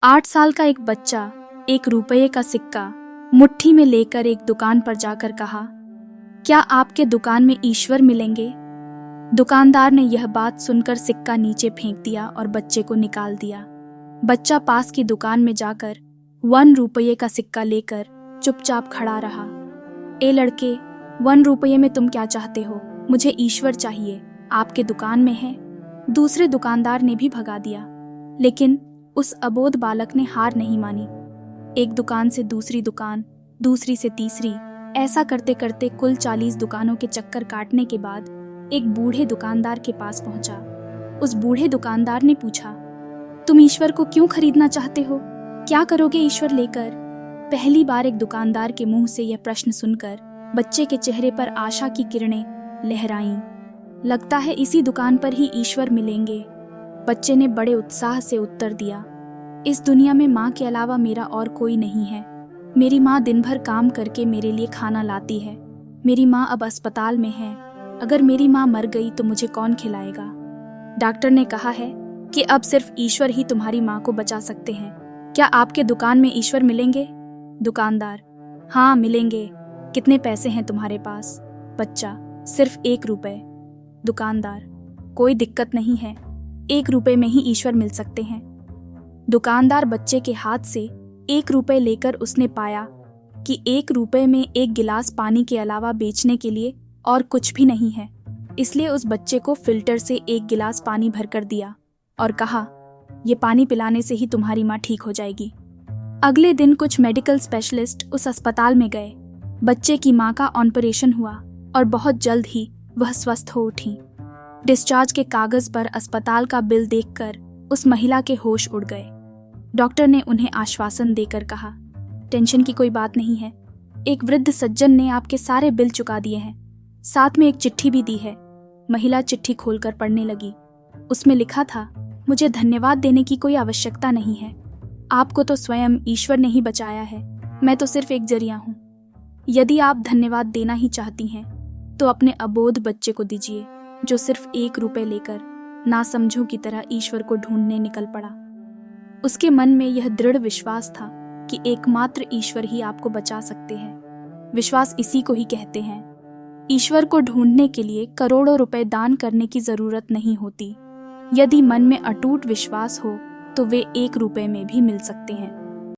8 साल का एक बच्चा 1 रुपये का सिक्का मुट्ठी में लेकर एक दुकान पर जाकर कहा, क्या आपके दुकान में ईश्वर मिलेंगे? दुकानदार ने यह बात सुनकर सिक्का नीचे फेंक दिया और बच्चे को निकाल दिया। बच्चा पास की दुकान में जाकर 1 रुपये का सिक्का लेकर चुपचाप खड़ा रहा। ए लड़के, 1 रुपये में तुम क्या चाहते हो? मुझे ईश्वर चाहिए, आपके दुकान में है। दूसरे दुकानदार ने भी भगा दिया, लेकिन उस अबोध बालक ने हार नहीं मानी। एक दुकान से दूसरी दुकान, दूसरी से तीसरी, ऐसा करते करते कुल 40 दुकानों के चक्कर काटने के बाद एक बूढ़े दुकानदार के पास पहुंचा। उस बूढ़े दुकानदार ने पूछा, तुम ईश्वर को क्यों खरीदना चाहते हो? क्या करोगे ईश्वर लेकर? पहली बार एक दुकानदार के मुंह से यह प्रश्न सुनकर बच्चे के चेहरे पर आशा की किरणें लहराईं। लगता है इसी दुकान पर ही ईश्वर मिलेंगे। बच्चे ने बड़े उत्साह से उत्तर दिया, इस दुनिया में माँ के अलावा मेरा और कोई नहीं है। मेरी माँ दिन भर काम करके मेरे लिए खाना लाती है। मेरी माँ अब अस्पताल में है। अगर मेरी माँ मर गई तो मुझे कौन खिलाएगा? डॉक्टर ने कहा है कि अब सिर्फ ईश्वर ही तुम्हारी माँ को बचा सकते हैं। क्या आपके दुकान में ईश्वर मिलेंगे? दुकानदार, हाँ मिलेंगे। कितने पैसे हैं तुम्हारे पास? बच्चा, सिर्फ 1 रुपये। दुकानदार, कोई दिक्कत नहीं है, 1 रुपये में ही ईश्वर मिल सकते हैं। दुकानदार बच्चे के हाथ से 1 रुपये लेकर उसने पाया कि 1 रुपये में एक गिलास पानी के अलावा बेचने के लिए और कुछ भी नहीं है। इसलिए उस बच्चे को फिल्टर से एक गिलास पानी भरकर दिया और कहा, ये पानी पिलाने से ही तुम्हारी माँ ठीक हो जाएगी। अगले दिन कुछ मेडिकल स्पेशलिस्ट उस अस्पताल में गए। बच्चे की माँ का ऑपरेशन हुआ और बहुत जल्द ही वह स्वस्थ हो उठी। डिस्चार्ज के कागज पर अस्पताल का बिल देखकर उस महिला के होश उड़ गए। डॉक्टर ने उन्हें आश्वासन देकर कहा, टेंशन की कोई बात नहीं है। एक वृद्ध सज्जन ने आपके सारे बिल चुका दिए हैं, साथ में एक चिट्ठी भी दी है। महिला चिट्ठी खोलकर पढ़ने लगी। उसमें लिखा था, मुझे धन्यवाद देने की कोई आवश्यकता नहीं है। आपको तो स्वयं ईश्वर ने ही बचाया है। मैं तो सिर्फ एक जरिया हूँ। यदि आप धन्यवाद देना ही चाहती हैं तो अपने अबोध बच्चे को दीजिए, जो सिर्फ 1 रुपये लेकर नासमझों की तरह ईश्वर को ढूंढने निकल पड़ा। उसके मन में यह दृढ़ विश्वास था कि एकमात्र ईश्वर ही आपको बचा सकते हैं। विश्वास इसी को ही कहते हैं। ईश्वर को ढूंढने के लिए करोड़ों रुपए दान करने की जरूरत नहीं होती। यदि मन में अटूट विश्वास हो तो वे 1 रुपये में भी मिल सकते हैं।